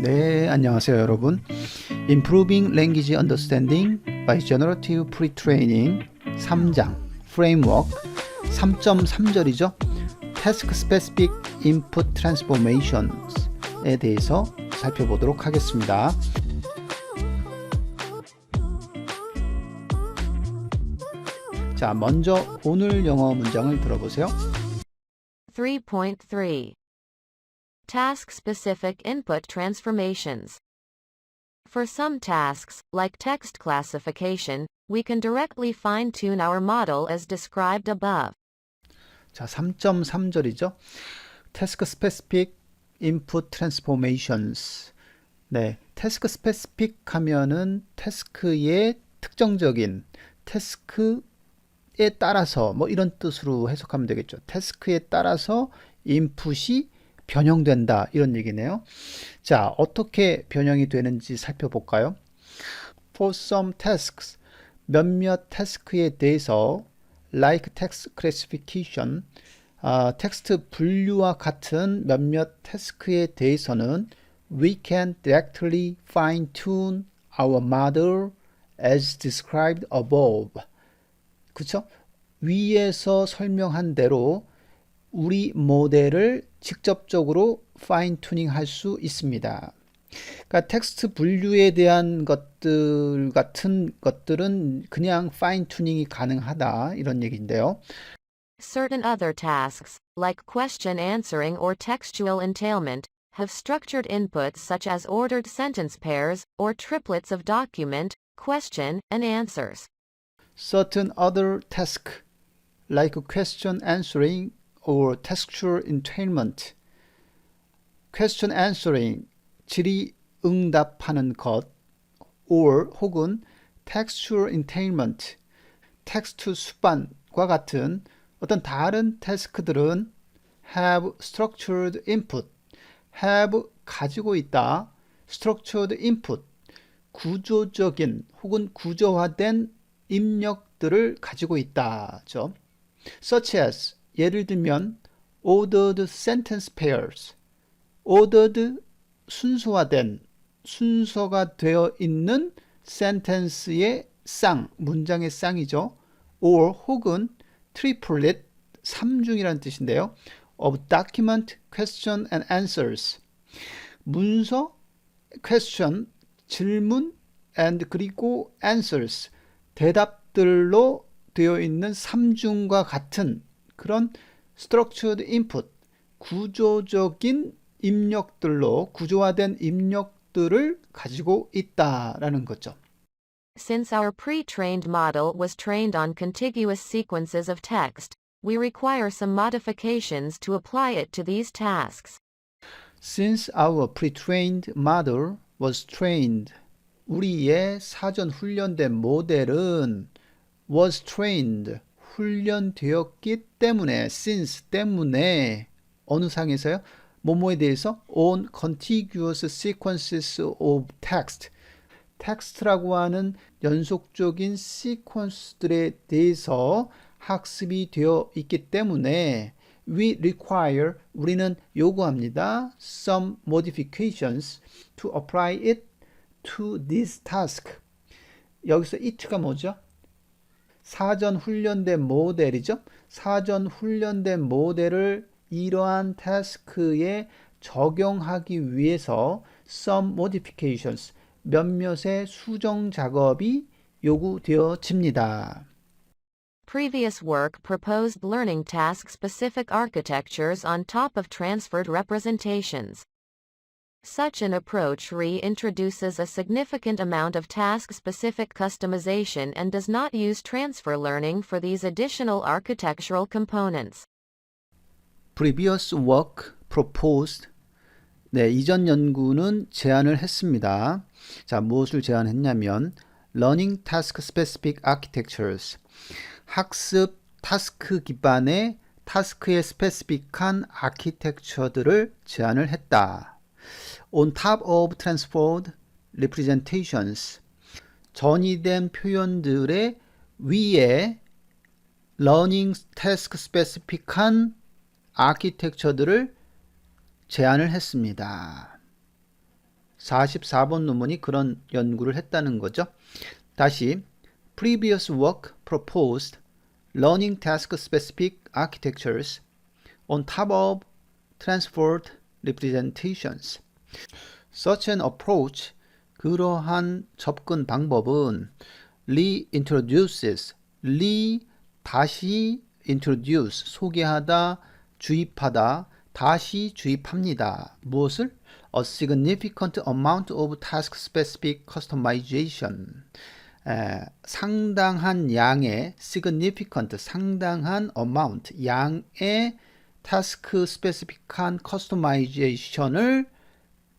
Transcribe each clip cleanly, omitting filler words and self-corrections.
네, 안녕하세요 여러분. Improving Language Understanding by Generative Pre-training 3장 Framework 3.3절이죠. Task Specific Input Transformations에 대해서 살펴보도록 하겠습니다. 자, 먼저 오늘 영어 문장을 들어보세요. 3.3 Task-specific input transformations. For some tasks, like text classification, we can directly fine-tune our model as described above. 자, 3.3절이죠. Task Specific Input Transformations. 네, Task Specific 하면은 태스크의 특정적인 태스크에 따라서 뭐 이런 뜻으로 해석하면 되겠죠. 태스크에 따라서 인풋이 변형된다 이런 얘기네요. 자, 어떻게 변형이 되는지 살펴볼까요? For some tasks, 몇몇 태스크에 대해서 like text classification, 텍스트 분류와 같은 몇몇 태스크에 대해서는 we can directly fine-tune our model as described above. 그쵸? 위에서 설명한 대로 우리 모델을 직접적으로 파인 튜닝 할 수 있습니다. 그러니까 텍스트 분류에 대한 것들 같은 것들은 그냥 파인 튜닝이 가능하다 이런 얘기인데요. Certain other tasks, like question answering or textual entailment, have structured inputs such as ordered sentence pairs or triplets of document, question, and answers. Certain other tasks, like question answering or textual entailment, question answering, 질의응답하는 것, or 혹은 textual entailment, 텍스트 수반과 같은 어떤 다른 태스크들은 have structured input, have 가지고 있다, structured input, 구조적인 혹은 구조화된 입력들을 가지고 있다죠. Such as 예를 들면 ordered sentence pairs, ordered 순서화된 순서가 되어 있는 sentence의 쌍, 문장의 쌍이죠. or 혹은 triplet, 삼중이라는 뜻인데요. of document, question and answers. 문서, question, 질문, and 그리고 answers, 대답들로 되어 있는 삼중과 같은 그런 structured input, 구조적인 입력들로 구조화된 입력들을 가지고 있다라는 거죠. Since our pre-trained model was trained on contiguous sequences of text, we require some modifications to apply it to these tasks. Since our pre-trained model was trained, 우리의 사전 훈련된 모델은 was trained, 훈련되었기 때문에, since 때문에, 어느 상에서요? 뭐뭐에 대해서 on contiguous sequences of text, 텍스트라고 하는 연속적인 시퀀스들에 대해서 학습이 되어 있기 때문에 we require, 우리는 요구합니다. some modifications to apply it to this task. 여기서 it가 뭐죠? 사전 훈련된 모델이죠. 사전 훈련된 모델을 이러한 태스크에 적용하기 위해서 some modifications, 몇몇의 수정 작업이 요구되어집니다. Previous work proposed learning task-specific architectures on top of transferred representations. Such an approach reintroduces a significant amount of task-specific customization and does not use transfer learning for these additional architectural components. Previous work proposed, 네, 이전 연구는 제안을 했습니다. 자, 무엇을 제안했냐면 Learning Task Specific Architectures, 학습 타스크 기반의 타스크에 스페시픽한 아키텍처들을 제안을 했다. On top of transferred representations, 전이된 표현들의 위에 Learning Task Specific한 아키텍처들을 제안을 했습니다. 44번 논문이 그런 연구를 했다는 거죠. 다시 previous work proposed learning task specific architectures on top of transferred representations. Such an approach, 그러한 접근 방법은 reintroduces, 다시 introduce, 소개하다, 주입하다, 다시 주입합니다. 무엇을? A significant amount of task-specific customization. 상당한 양의 significant, 상당한 amount, 양의 task specific한 customization을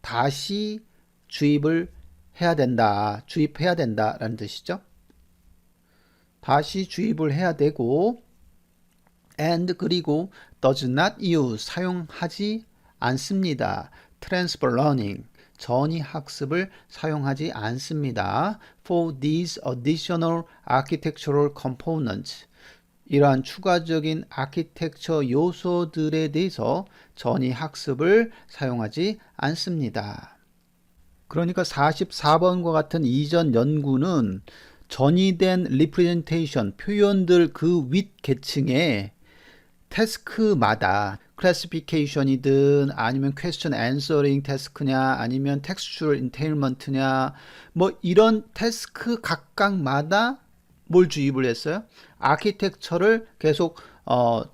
다시 주입해야 된다라는 뜻이죠. 다시 주입을 해야 되고 and 그리고 does not use 사용하지 않습니다. transfer learning 전이 학습을 사용하지 않습니다. for these additional architectural components 이러한 추가적인 아키텍처 요소들에 대해서 전이 학습을 사용하지 않습니다. 그러니까 44번과 같은 이전 연구는 전이된 리프레젠테이션, 표현들 그 윗 계층에 태스크마다 클래시피케이션이든 아니면 퀘스천 앤서링 태스크냐 아니면 텍스처럴 인테일먼트냐 뭐 이런 태스크 각각마다 뭘 주입을 했어요? 아키텍처를 계속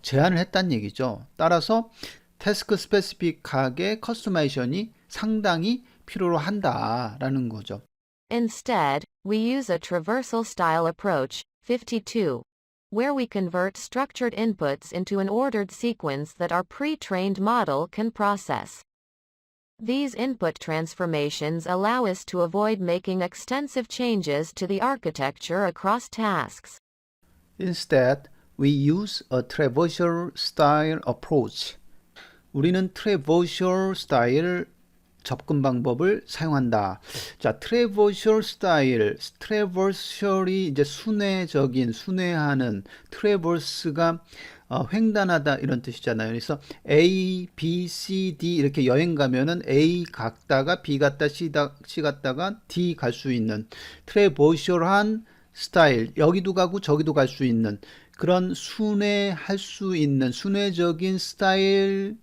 제한을 했다는 얘기죠. 따라서 태스크 스페시픽하게 커스터마이제이션이 상당히 필요로 한다라는 거죠. Instead, we use a traversal style approach, 52, where we convert structured inputs into an ordered sequence that our pre-trained model can process. These input transformations allow us to avoid making extensive changes to the architecture across tasks. Instead, we use a traversal style approach. 우리는 traversal style 접근 방법을 사용한다. 자, traversal style, traversal이 이제 순회하는 traverse가 횡단하다 이런 뜻이잖아요. 그래서 A, B, C, D 이렇게 여행 가면은 A 갔다가 B 갔다 C 갔다가 D 갈 수 있는 트레버셜한 스타일, 여기도 가고 저기도 갈 수 있는 그런 순회할 수 있는 순회적인 스타일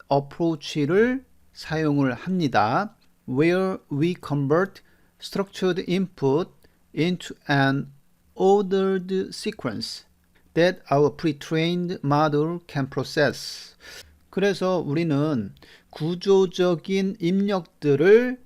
어프로치를 사용을 합니다. Where we convert structured input into an ordered sequence that our pre-trained model can process. 그래서 우리는 구조적인 입력들을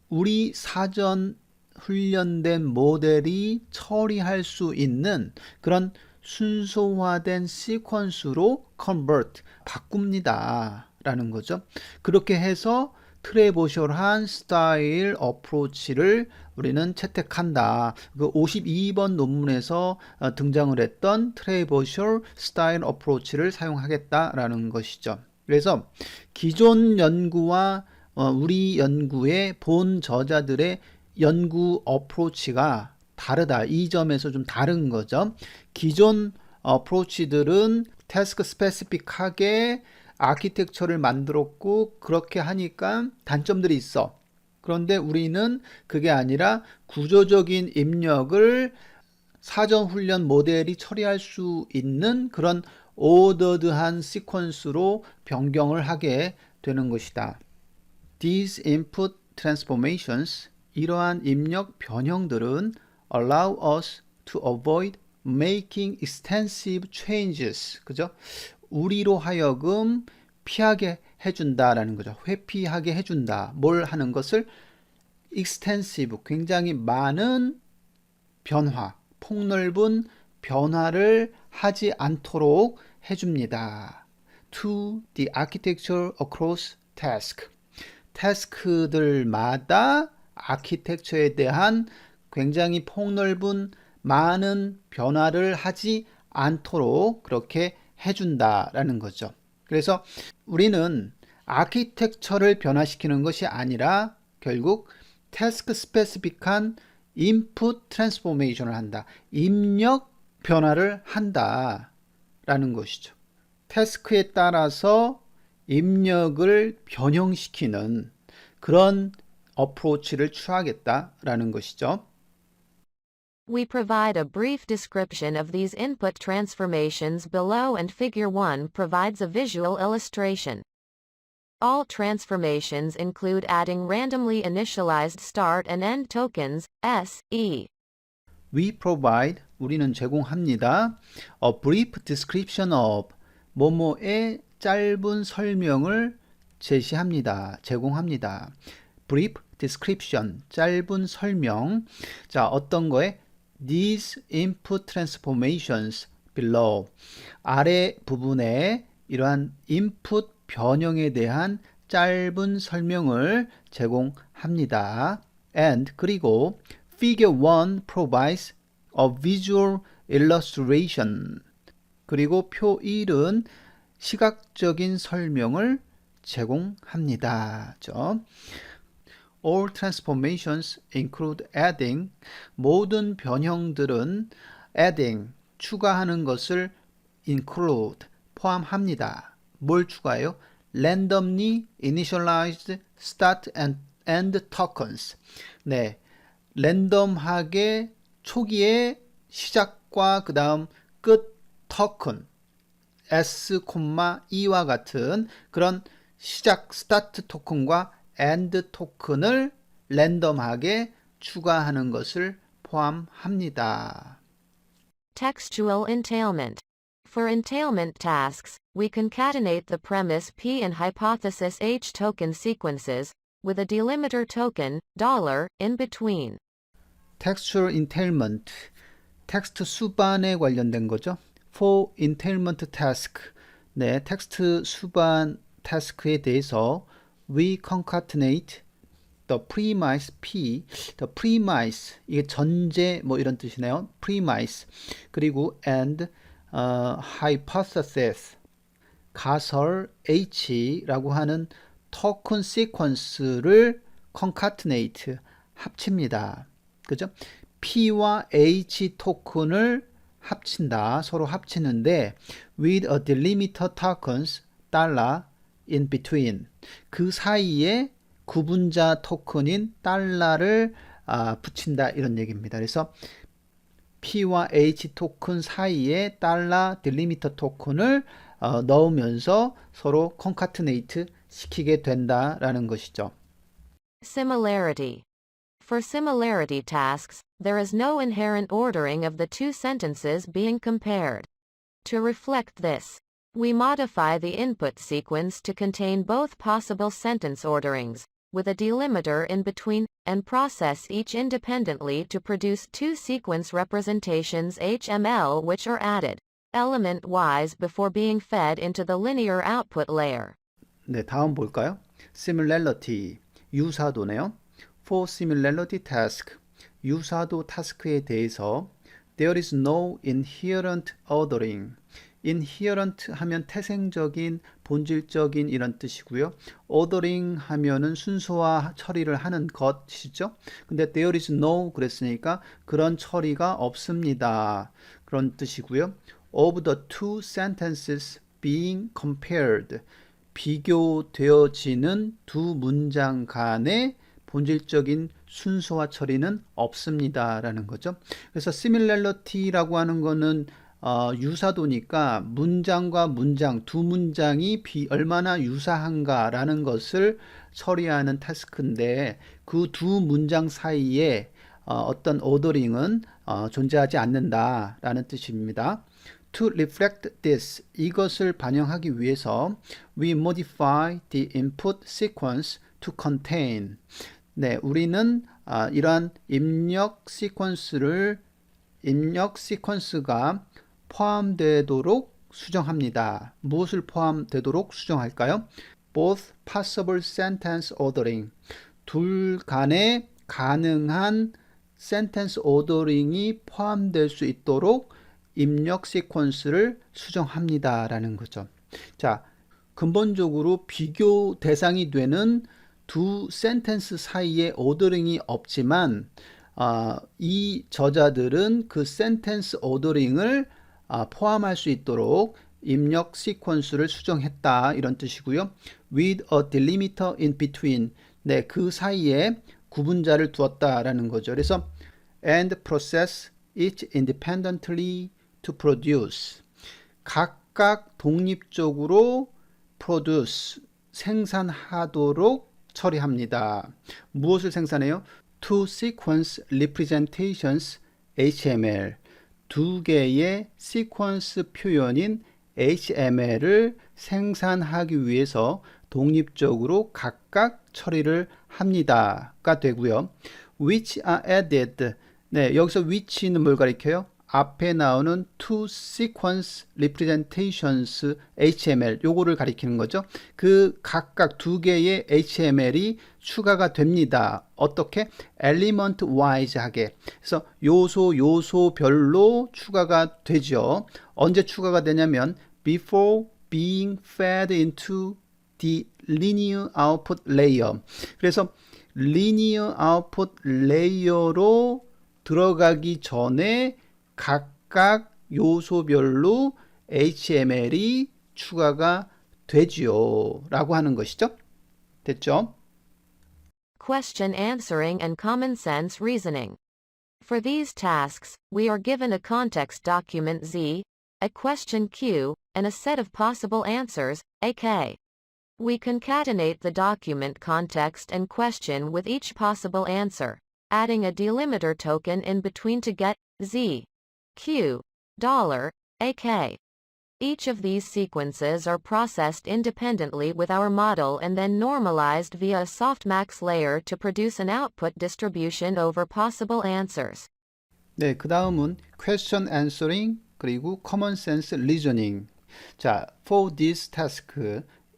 우리 사전 훈련된 모델이 처리할 수 있는 그런 순서화된 시퀀스로 convert, 바꿉니다. 라는 거죠. 그렇게 해서 트레버셜한 스타일 어프로치를 우리는 채택한다. 그 52번 논문에서 등장을 했던 트레버셜 스타일 어프로치를 사용하겠다라는 것이죠. 그래서 기존 연구와 우리 연구의 본 저자들의 연구 어프로치가 다르다. 이 점에서 좀 다른 거죠. 기존 어프로치들은 태스크 스페시픽하게 아키텍처를 만들었고 그렇게 하니까 단점들이 있어. 그런데 우리는 그게 아니라 구조적인 입력을 사전 훈련 모델이 처리할 수 있는 그런 오더드한 시퀀스로 변경을 하게 되는 것이다. These input transformations, 이러한 입력 변형들은 allow us to avoid making extensive changes. 그죠? 우리로 하여금 피하게 해준다라는 거죠. 회피하게 해준다. 뭘 하는 것을? extensive, 굉장히 많은 변화, 폭넓은 변화를 하지 않도록 해줍니다. To the architecture across task. 태스크들마다 아키텍처에 대한 굉장히 폭넓은 많은 변화를 하지 않도록 그렇게 해준다라는 거죠. 그래서 우리는 아키텍처를 변화시키는 것이 아니라 결국 태스크 스페시픽한 인풋 트랜스포메이션을 한다. 입력 변화를 한다라는 것이죠. 태스크에 따라서 입력을 변형시키는 그런 approach를 취하겠다라는 것이죠. We provide a brief description of these input transformations below, and Figure 1 provides a visual illustration. All transformations include adding randomly initialized start and end tokens, SE. We provide, 우리는 제공합니다. A brief description of, 뭐뭐의 짧은 설명을 제시합니다. 제공합니다. brief description, 짧은 설명. 자, 어떤 거에? These input transformations below. 아래 부분에 이러한 input 변형에 대한 짧은 설명을 제공합니다. And 그리고 Figure 1 provides a visual illustration. 그리고 표 1은 시각적인 설명을 제공합니다. All transformations include adding. 모든 변형들은 adding, 추가하는 것을 include, 포함합니다. 뭘 추가해요? Randomly initialized start and end tokens. 네, 랜덤하게 초기에 시작과 그 다음 끝 토큰 S, E와 같은 그런 시작 스타트 토큰과 엔드 토큰을 랜덤하게 추가하는 것을 포함합니다. Textual entailment. For entailment tasks, we concatenate the premise P and hypothesis H token sequences, with a delimiter token, $, in between. Textual entailment, 텍스트 수반에 관련된 거죠. For entailment task, 네, 텍스트 수반 타스크에 대해서 we concatenate the premise P, the premise, 이게 전제 뭐 이런 뜻이네요. premise, 그리고 and hypothesis, 가설 H라고 하는 토큰 시퀀스를 concatenate, 합칩니다. 그죠? P와 H 토큰을 합친다. 서로 합치는데 with a delimiter tokens $in between. 그 사이에 구분자 토큰인 달러를 붙인다 이런 얘기입니다. 그래서 P와 H 토큰 사이에 달러 딜리미터 토큰을 넣으면서 서로 concatenate 시키게 된다라는 것이죠. Similarity. For similarity tasks, there is no inherent ordering of the two sentences being compared. To reflect this, we modify the input sequence to contain both possible sentence orderings, with a delimiter in between, and process each independently to produce two sequence representations HML which are added, element-wise before being fed into the linear output layer. 네, 다음 볼까요? Similarity, 유사도네요. For similarity task, 유사도 타스크에 대해서 there is no inherent ordering. inherent 하면 태생적인, 본질적인 이런 뜻이고요. ordering 하면은 순서화 처리를 하는 것이죠. 근데 there is no 그랬으니까 그런 처리가 없습니다. 그런 뜻이고요. of the two sentences being compared, 비교되어지는 두 문장 간의 본질적인 순서화 처리는 없습니다 라는 거죠. 그래서 similarity라고 하는 거는 유사도니까 문장과 문장, 두 문장이 얼마나 유사한가 라는 것을 처리하는 타스크인데 그 두 문장 사이에 어떤 오더링은 존재하지 않는다 라는 뜻입니다. To reflect this, 이것을 반영하기 위해서 we modify the input sequence to contain. 네, 우리는 이러한 입력 시퀀스가 포함되도록 수정합니다. 무엇을 포함되도록 수정할까요? Both possible sentence ordering, 둘 간의 가능한 sentence ordering이 포함될 수 있도록 입력 시퀀스를 수정합니다 라는 거죠. 자, 근본적으로 비교 대상이 되는 두 센텐스 사이에 오더링이 없지만 이 저자들은 그 센텐스 오더링을 포함할 수 있도록 입력 시퀀스를 수정했다 이런 뜻이고요. With a delimiter in between, 네, 그 사이에 구분자를 두었다라는 거죠. 그래서 and process each independently to produce. 각각 독립적으로 produce, 생산하도록 처리합니다. 무엇을 생산해요? Two sequence representations HML. 두 개의 시퀀스 표현인 HML을 생산하기 위해서 독립적으로 각각 처리를 합니다가 되고요. which are added. 네, 여기서 which는 뭘 가리켜요? 앞에 나오는 two sequence representations HML 요거를 가리키는 거죠. 그 각각 두 개의 HML이 추가가 됩니다. 어떻게? element wise 하게. 그래서 요소별로 추가가 되죠. 언제 추가가 되냐면 before being fed into the linear output layer. 그래서 linear output layer로 들어가기 전에 각각 요소별로 HML이 추가가 되지요 라고 하는 것이죠. 됐죠? Question answering and common sense reasoning. For these tasks, we are given a context document Z, a question Q, and a set of possible answers, AK. We concatenate the document context and question with each possible answer, adding a delimiter token in between to get Z, Q, $, AK. Each of these sequences are processed independently with our model and then normalized via a softmax layer to produce an output distribution over possible answers. 네, 그 다음은 question answering 그리고 common sense reasoning. 자, for this task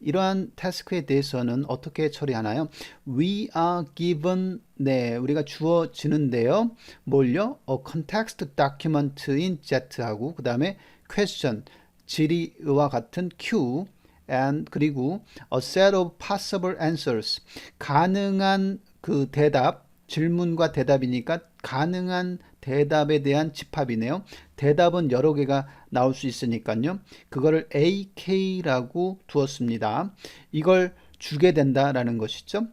이러한 태스크에 대해서는 어떻게 처리하나요? We are given, 네, 우리가 주어지는데요. 뭘요? A context document인 Z하고 그 다음에 question, 질의와 같은 Q, and 그리고 a set of possible answers, 가능한 그 대답, 질문과 대답이니까 가능한 대답에 대한 집합이네요. 대답은 여러 개가 나올 수 있으니까요. 그거를 AK라고 두었습니다. 이걸 주게 된다라는 것이죠.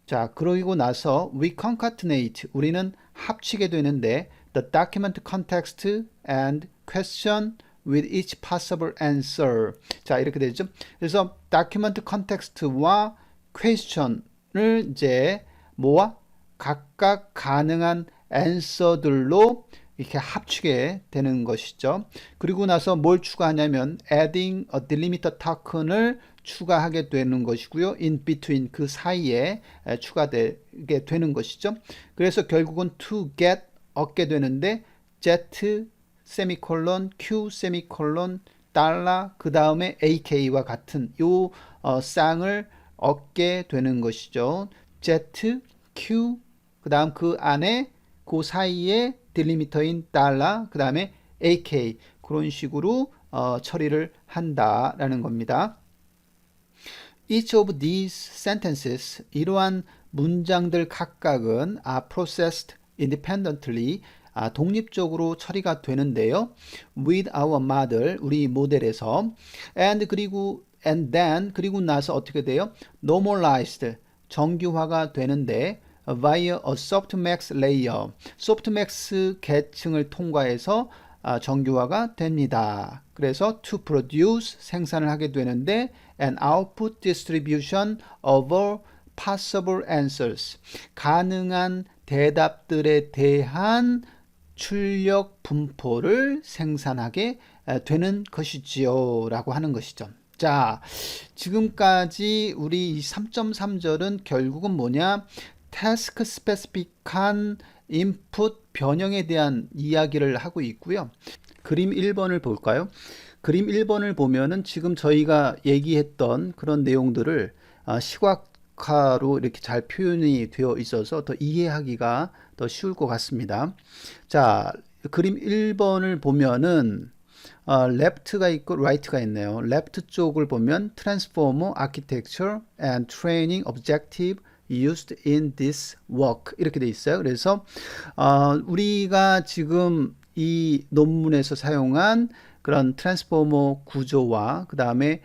자, 그러고 나서 we concatenate, 우리는 합치게 되는데 the document context and question with each possible answer. 자, 이렇게 되죠. 그래서 document context와 question을 이제 뭐와 각각 가능한 answer들로 이렇게 합치게 되는 것이죠. 그리고 나서 뭘 추가하냐면 adding a delimiter token을 추가하게 되는 것이고요. in between, 그 사이에 추가되게 되는 것이죠. 그래서 결국은 to get, 얻게 되는데 Z 세미콜론 Q 세미콜론 달러 그 다음에 AK와 같은 요 쌍을 얻게 되는 것이죠. Z, Q 그 다음 그 안에 그 사이에 딜리미터인 달러 그 다음에 AK 그런 식으로 처리를 한다라는 겁니다. Each of these sentences, 이러한 문장들 각각은 are processed independently, 독립적으로 처리가 되는데요. with our model, 우리 모델에서 and then 그리고 나서 어떻게 돼요? normalized, 정규화가 되는데 via a softmax layer, softmax 계층을 통과해서 정규화가 됩니다. 그래서 to produce, 생산을 하게 되는데 an output distribution over possible answers, 가능한 대답들에 대한 출력 분포를 생산하게 되는 것이지요 라고 하는 것이죠. 자, 지금까지 우리 3.3절은 결국은 뭐냐? 태스크 스페시픽한 인풋 변형에 대한 이야기를 하고 있고요. 그림 1번을 볼까요? 그림 1번을 보면은 지금 저희가 얘기했던 그런 내용들을 시각화로 이렇게 잘 표현이 되어 있어서 더 이해하기가 더 쉬울 것 같습니다. 자, 그림 1번을 보면은 left가 있고 right가 있네요. left 쪽을 보면 transformer architecture and training objective used in this work 이렇게 돼 있어요. 그래서 우리가 지금 이 논문에서 사용한 그런 트랜스포머 구조와 그 다음에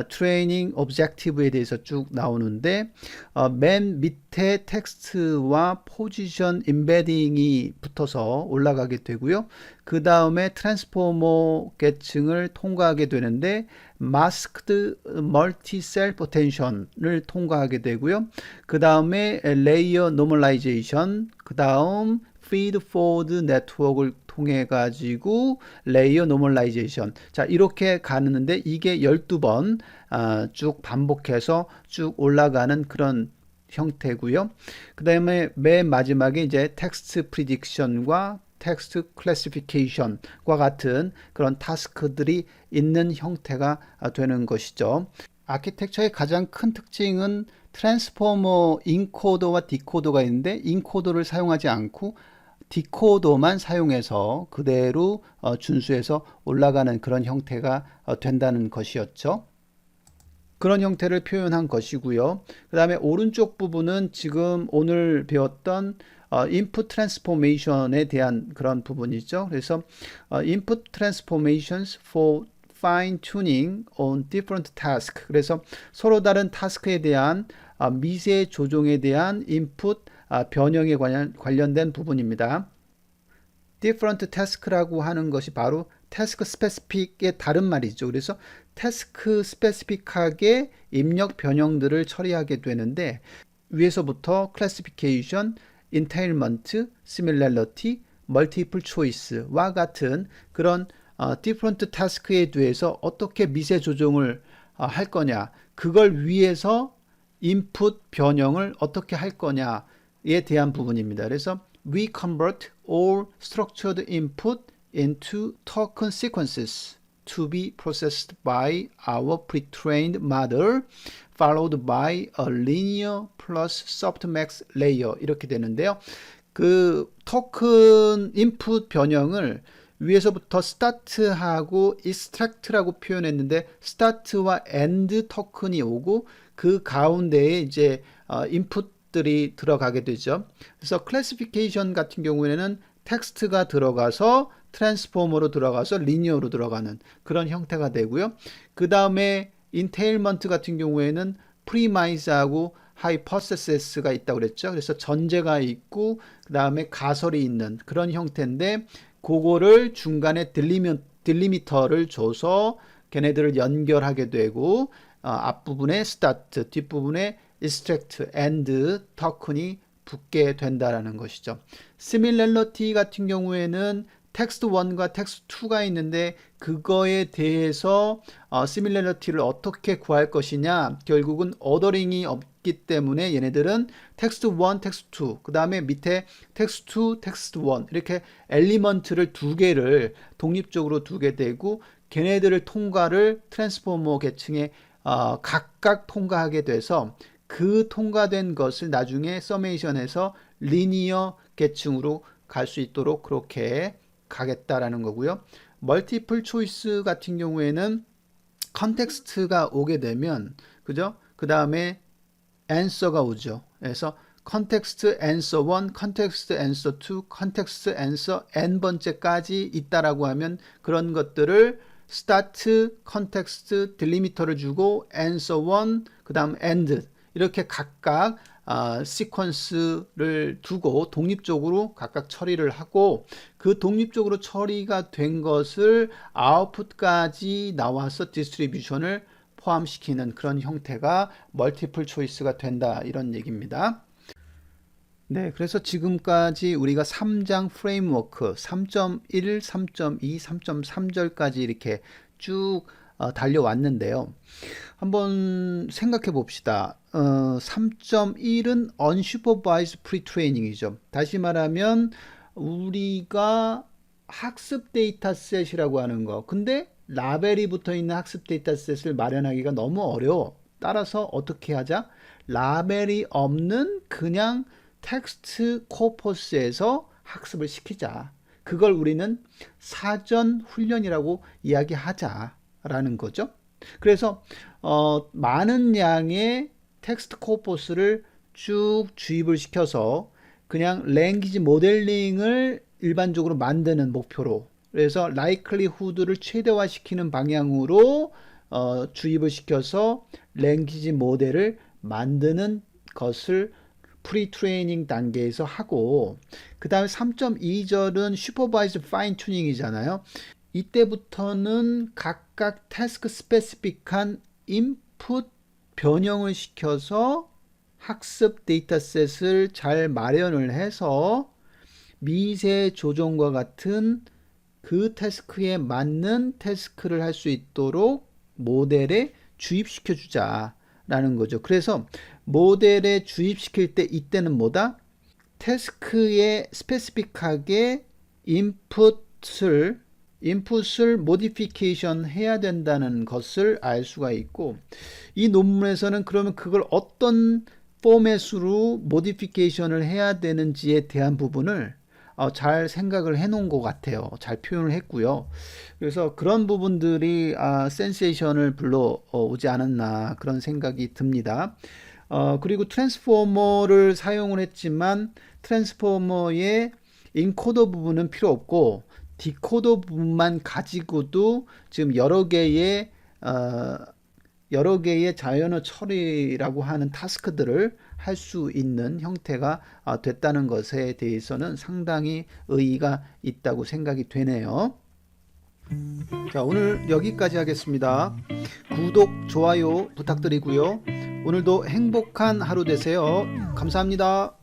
트레이닝 오브젝티브에 대해서 쭉 나오는데 맨 밑에 텍스트와 포지션 임베딩이 붙어서 올라가게 되고요. 그 다음에 트랜스포머 계층을 통과하게 되는데 마스크드 멀티 셀프 어텐션을 통과하게 되고요. 그 다음에 레이어 노멀라이제이션, 그 다음 피드 포워드 네트워크를 통해 가지고 레이어 노멀라이제이션. 자, 이렇게 가는데 이게 12번 쭉 반복해서 쭉 올라가는 그런 형태고요. 그 다음에 맨 마지막에 이제 텍스트 프리딕션과 텍스트 클래시피케이션과 같은 그런 타스크들이 있는 형태가 되는 것이죠. 아키텍처의 가장 큰 특징은 트랜스포머 인코더와 디코더가 있는데 인코더를 사용하지 않고 디코더만 사용해서 그대로 준수해서 올라가는 그런 형태가 된다는 것이었죠. 그런 형태를 표현한 것이고요. 그 다음에 오른쪽 부분은 지금 오늘 배웠던 input transformation에 대한 그런 부분이죠. 그래서 input transformations for fine tuning on different task. 그래서 서로 다른 타스크에 대한 미세 조정에 대한 input 변형에 관련된 부분입니다. different task라고 하는 것이 바로 task specific의 다른 말이죠. 그래서 task specific하게 입력 변형들을 처리하게 되는데 위에서부터 classification, entailment, similarity, multiple choice와 같은 그런 different task에 대해서 어떻게 미세 조정을 할 거냐, 그걸 위해서 input 변형을 어떻게 할 거냐에 대한 부분입니다. 그래서 we convert all structured input into token sequences to be processed by our pre-trained model followed by a linear plus softmax layer 이렇게 되는데요. 그 토큰 인풋 변형을 위에서부터 start하고 extract라고 표현했는데 start와 end 토큰이 오고 그 가운데에 이제 인풋들이 들어가게 되죠. 그래서 classification 같은 경우에는 텍스트가 들어가서 트랜스포머로 들어가서 리니어로 들어가는 그런 형태가 되고요. 그 다음에 entailment 같은 경우에는 프리마이스하고 하이퍼세스가 있다고 그랬죠. 그래서 전제가 있고 그 다음에 가설이 있는 그런 형태인데 그거를 중간에 딜리미터를 줘서 걔네들을 연결하게 되고 앞부분에 start, 뒷부분에 extract, end 토큰이 붙게 된다라는 것이죠. similarity 같은 경우에는 텍스트 1과 텍스트 2가 있는데 그거에 대해서 similarity를 어떻게 구할 것이냐, 결국은 어더링이 없기 때문에 얘네들은 텍스트 1, 텍스트 2, 그 다음에 밑에 텍스트 2, 텍스트 1 이렇게 엘리먼트를 두 개를 독립적으로 두게 되고 걔네들을 통과를 트랜스포머 계층에 각각 통과하게 돼서 그 통과된 것을 나중에 서메이션에서 리니어 계층으로 갈 수 있도록 그렇게 가겠다라는 거고요. 멀티플 초이스 같은 경우에는 컨텍스트가 오게 되면 그죠? 그 다음에 answer가 오죠. 그래서 컨텍스트 answer 1, 컨텍스트 answer 2, 컨텍스트 answer n번째까지 있다라고 하면 그런 것들을 start, 컨텍스트, 딜리미터를 주고 answer 1, 그 다음 end 이렇게 각각 시퀀스를 두고 독립적으로 각각 처리를 하고 그 독립적으로 처리가 된 것을 아웃풋까지 나와서 디스트리뷰션을 포함시키는 그런 형태가 멀티플 초이스가 된다 이런 얘기입니다. 네, 그래서 지금까지 우리가 3장 프레임워크 3.1, 3.2, 3.3절까지 이렇게 쭉 달려왔는데요. 한번 생각해 봅시다. 3.1은 unsupervised pre-training이죠. 다시 말하면 우리가 학습 데이터셋이라고 하는 거. 근데 라벨이 붙어 있는 학습 데이터셋을 마련하기가 너무 어려워. 따라서 어떻게 하자? 라벨이 없는 그냥 텍스트 코퍼스에서 학습을 시키자. 그걸 우리는 사전 훈련이라고 이야기하자라는 거죠. 그래서 많은 양의 텍스트 코퍼스를 쭉 주입을 시켜서 그냥 랭귀지 모델링을 일반적으로 만드는 목표로 그래서 likelihood를 최대화시키는 방향으로 주입을 시켜서 랭귀지 모델을 만드는 것을 프리트레이닝 단계에서 하고, 그 다음에 3.2절은 슈퍼바이즈 파인 튜닝이잖아요. 이때부터는 각각 태스크 스페시픽한 인풋 변형을 시켜서 학습 데이터셋을 잘 마련을 해서 미세 조정과 같은 그 태스크에 맞는 태스크를 할 수 있도록 모델에 주입시켜 주자라는 거죠. 그래서 모델에 주입시킬 때 이때는 뭐다? 태스크에 스페시픽하게 인풋을 모디피케이션 해야 된다는 것을 알 수가 있고, 이 논문에서는 그러면 그걸 어떤 포맷으로 모디피케이션을 해야 되는지에 대한 부분을 잘 생각을 해 놓은 것 같아요. 잘 표현을 했고요. 그래서 그런 부분들이 센세이션을 불러오지 않았나 그런 생각이 듭니다. 그리고 트랜스포머를 사용을 했지만 트랜스포머의 인코더 부분은 필요 없고 디코더 부분만 가지고도 지금 여러 개의 자연어 처리라고 하는 타스크들을 할 수 있는 형태가 됐다는 것에 대해서는 상당히 의의가 있다고 생각이 되네요. 자, 오늘 여기까지 하겠습니다. 구독, 좋아요 부탁드리고요. 오늘도 행복한 하루 되세요. 감사합니다.